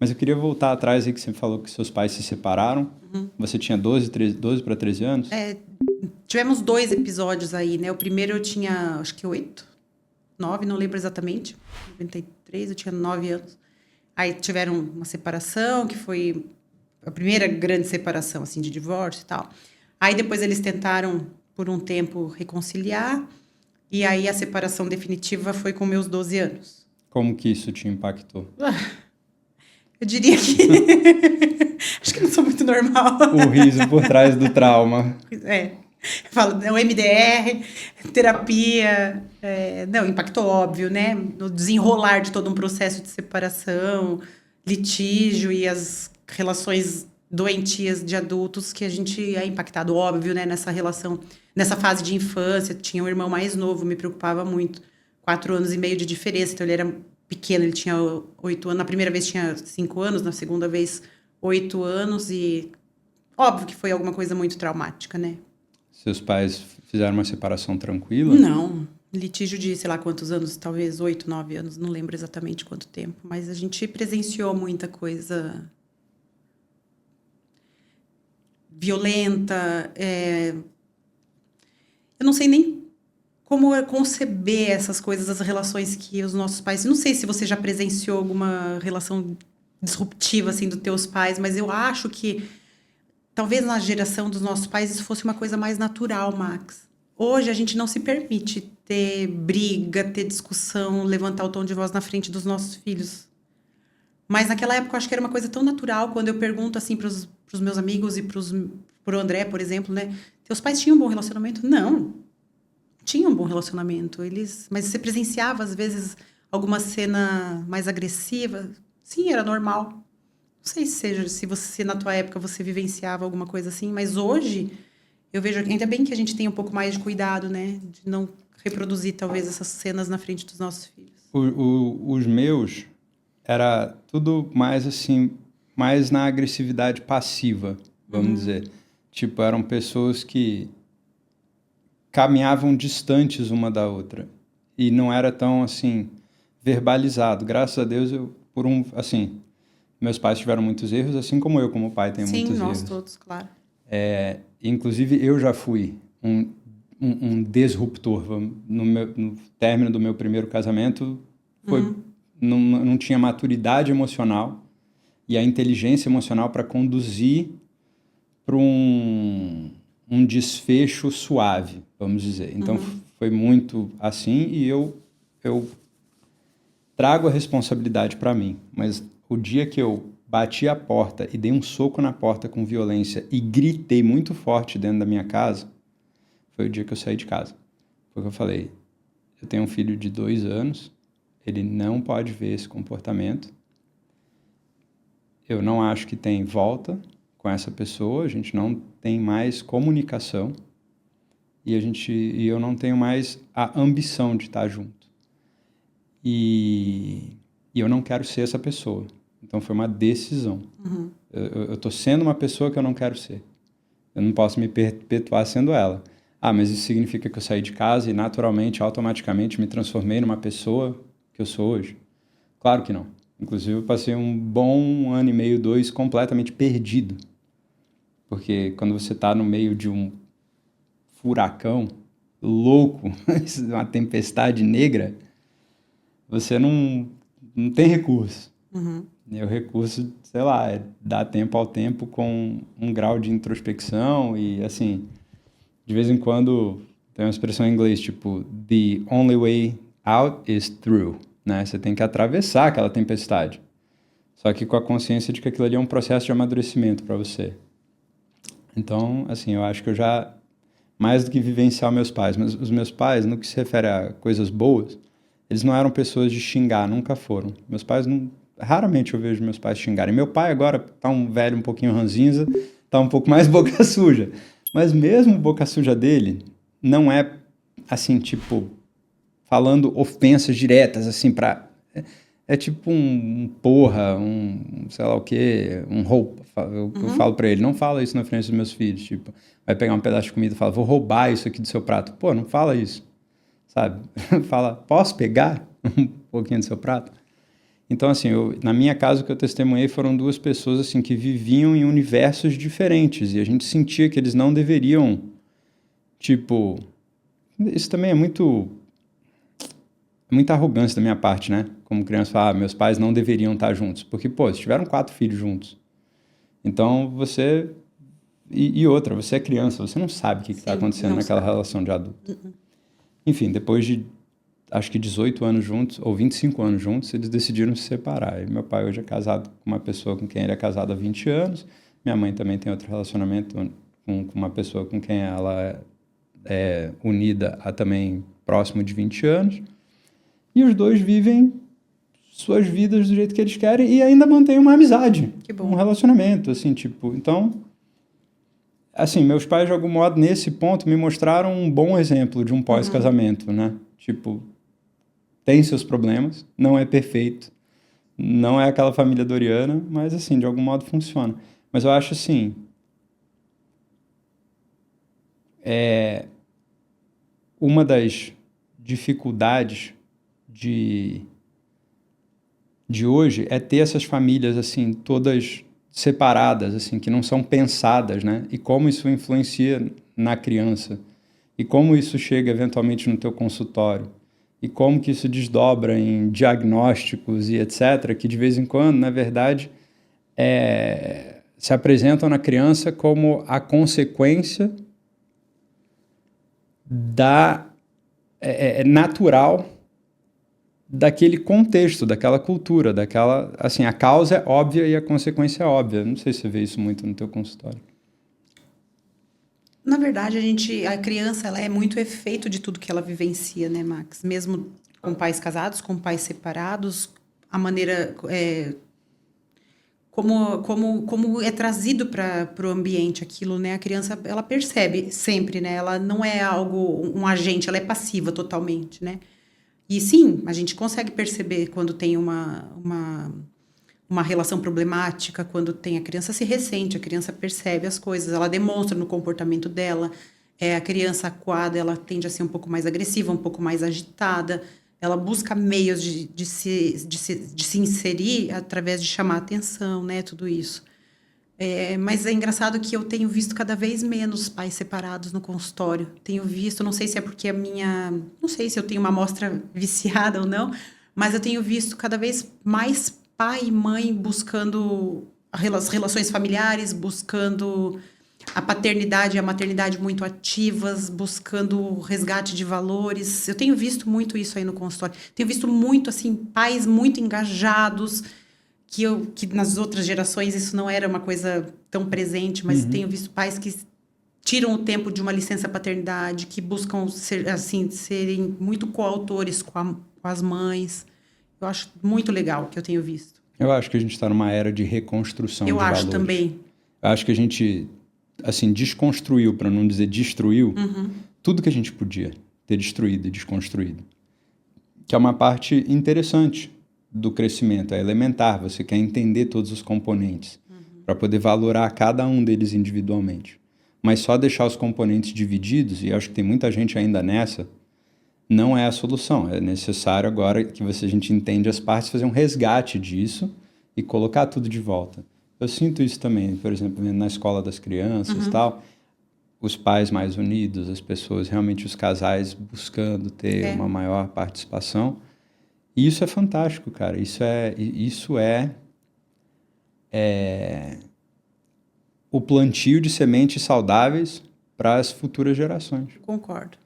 Mas eu queria voltar atrás aí que você falou que seus pais se separaram. Você tinha 12 para 13 anos? Tivemos 2 episódios aí, né? O primeiro eu tinha, acho que 8, 9, não lembro exatamente. 93, eu tinha 9 anos. Aí tiveram uma separação, que foi a primeira grande separação, assim, de divórcio e tal. Aí depois eles tentaram, por um tempo, reconciliar. E aí a separação definitiva foi com meus 12 anos. Como que isso te impactou? Eu diria que... acho que não sou muito normal. O riso por trás do trauma. Eu falo, o MDR, terapia, não, impactou, óbvio, né? No desenrolar de todo um processo de separação, litígio e as relações doentias de adultos que a gente é impactado, óbvio, né? Nessa relação, nessa fase de infância. Tinha um irmão mais novo, me preocupava muito. 4 anos e meio de diferença, então ele era pequeno, ele tinha 8 anos. Na primeira vez tinha 5 anos, na segunda vez 8 anos e óbvio que foi alguma coisa muito traumática, né? Seus pais fizeram uma separação tranquila? Não, litígio de sei lá quantos anos, talvez 8, 9 anos, não lembro exatamente quanto tempo, mas a gente presenciou muita coisa violenta. Eu não sei nem como conceber essas coisas, as relações que os nossos pais... Não sei se você já presenciou alguma relação disruptiva, assim, dos teus pais, mas eu acho que talvez na geração dos nossos pais isso fosse uma coisa mais natural, Max. Hoje a gente não se permite ter briga, ter discussão, levantar o tom de voz na frente dos nossos filhos. Mas naquela época eu acho que era uma coisa tão natural. Quando eu pergunto assim para os meus amigos e pro André, por exemplo, né? Teus pais tinham um bom relacionamento? Não. Tinham um bom relacionamento. Mas você presenciava às vezes alguma cena mais agressiva? Sim, era normal. Não sei se você na tua época você vivenciava alguma coisa assim, mas hoje eu vejo, ainda bem que a gente tem um pouco mais de cuidado, né? De não reproduzir, talvez, essas cenas na frente dos nossos filhos. Os meus era tudo mais assim, mais na agressividade passiva, vamos dizer. Tipo, eram pessoas que caminhavam distantes uma da outra. E não era tão, assim, verbalizado. Graças a Deus, assim, meus pais tiveram muitos erros, assim como eu, como pai, tenho muitos erros. Sim, nós todos, claro. Inclusive, eu já fui um disruptor. No término do meu primeiro casamento, não tinha maturidade emocional e a inteligência emocional para conduzir para um desfecho suave, vamos dizer. Então, foi muito assim e eu trago a responsabilidade para mim. Mas o dia que eu bati a porta e dei um soco na porta com violência e gritei muito forte dentro da minha casa, foi o dia que eu saí de casa. Foi o que eu falei, eu tenho um filho de 2 anos, ele não pode ver esse comportamento, eu não acho que tem volta com essa pessoa, a gente não tem mais comunicação e eu não tenho mais a ambição de estar junto. E eu não quero ser essa pessoa. Então, foi uma decisão. Eu estou sendo uma pessoa que eu não quero ser. Eu não posso me perpetuar sendo ela. Ah, mas isso significa que eu saí de casa e naturalmente, automaticamente, me transformei numa pessoa que eu sou hoje? Claro que não. Inclusive, eu passei um bom 1 ano e meio, 2, completamente perdido. Porque quando você está no meio de um furacão louco, uma tempestade negra, você não tem recurso. E o recurso, sei lá, é dar tempo ao tempo com um grau de introspecção e, assim, de vez em quando tem uma expressão em inglês, tipo, the only way out is through, né? Você tem que atravessar aquela tempestade. Só que com a consciência de que aquilo ali é um processo de amadurecimento para você. Então, assim, eu acho que eu já, mais do que vivenciar meus pais, mas os meus pais, no que se refere a coisas boas, eles não eram pessoas de xingar, nunca foram. Meus pais não... Raramente eu vejo meus pais xingarem. Meu pai agora tá um velho um pouquinho ranzinza, tá um pouco mais boca suja. Mas mesmo boca suja dele, não é, assim, tipo, falando ofensas diretas, assim, pra... É tipo um porra, sei lá o quê, um roupa. Eu falo pra ele, não fala isso na frente dos meus filhos. Tipo, vai pegar um pedaço de comida e fala, vou roubar isso aqui do seu prato. Pô, não fala isso, sabe? Fala, posso pegar um pouquinho do seu prato? Então, assim, na minha casa, o que eu testemunhei foram duas pessoas, assim, que viviam em universos diferentes. E a gente sentia que eles não deveriam, tipo... Isso também é muita arrogância da minha parte, né? Como criança, falar, meus pais não deveriam estar juntos. Porque, pô, eles tiveram 4 filhos juntos. Então, você... E outra, você é criança, você não sabe o que está acontecendo naquela relação de adulto. Enfim, depois de, acho que 18 anos juntos, ou 25 anos juntos, eles decidiram se separar. E meu pai hoje é casado com uma pessoa com quem ele é casado há 20 anos. Minha mãe também tem outro relacionamento com uma pessoa com quem ela é unida há também próximo de 20 anos. E os dois vivem suas vidas do jeito que eles querem e ainda mantêm uma amizade. Que bom. Um relacionamento, assim, tipo... Então... Assim, meus pais, de algum modo, nesse ponto, me mostraram um bom exemplo de um pós-casamento, né? Tipo, tem seus problemas, não é perfeito, não é aquela família doriana, mas, assim, de algum modo funciona. Mas eu acho, assim, uma das dificuldades de hoje é ter essas famílias, assim, todas... separadas, assim, que não são pensadas, né? E como isso influencia na criança. E como isso chega eventualmente no teu consultório. E como que isso desdobra em diagnósticos e etc., que de vez em quando, na verdade, se apresentam na criança como a consequência da natural daquele contexto, daquela cultura, daquela... Assim, a causa é óbvia e a consequência é óbvia. Não sei se você vê isso muito no teu consultório. Na verdade, a criança, ela é muito efeito de tudo que ela vivencia, né, Max? Mesmo com pais casados, com pais separados, a maneira... como é trazido para o ambiente aquilo, né? A criança, ela percebe sempre, né? Ela não é um agente, ela é passiva totalmente, né? E sim, a gente consegue perceber quando tem uma relação problemática, quando tem a criança se ressente, a criança percebe as coisas, ela demonstra no comportamento dela. A criança acuada, ela tende a ser um pouco mais agressiva, um pouco mais agitada, ela busca meios de se inserir através de chamar atenção, né? Tudo isso. Mas é engraçado que eu tenho visto cada vez menos pais separados no consultório. Tenho visto, não sei se é porque não sei se eu tenho uma amostra viciada ou não, mas eu tenho visto cada vez mais pai e mãe buscando as relações familiares, buscando a paternidade e a maternidade muito ativas, buscando o resgate de valores. Eu tenho visto muito isso aí no consultório. Tenho visto muito, assim, pais muito engajados, que nas outras gerações isso não era uma coisa tão presente, mas tenho visto pais que tiram o tempo de uma licença paternidade, que buscam serem muito coautores com as mães. Eu acho muito legal o que eu tenho visto. Eu acho que a gente está numa era de reconstrução de valores. Eu acho também. Eu acho que a gente, assim, desconstruiu, para não dizer destruiu, tudo que a gente podia ter destruído e desconstruído. Que é uma parte interessante do crescimento, é elementar, você quer entender todos os componentes para poder valorar cada um deles individualmente. Mas só deixar os componentes divididos, e eu acho que tem muita gente ainda nessa, não é a solução. É necessário agora que a gente entende as partes, fazer um resgate disso e colocar tudo de volta. Eu sinto isso também, por exemplo, na escola das crianças e tal, os pais mais unidos, as pessoas, realmente os casais buscando ter uma maior participação. E isso é fantástico, cara. Isso é o plantio de sementes saudáveis para as futuras gerações. Concordo.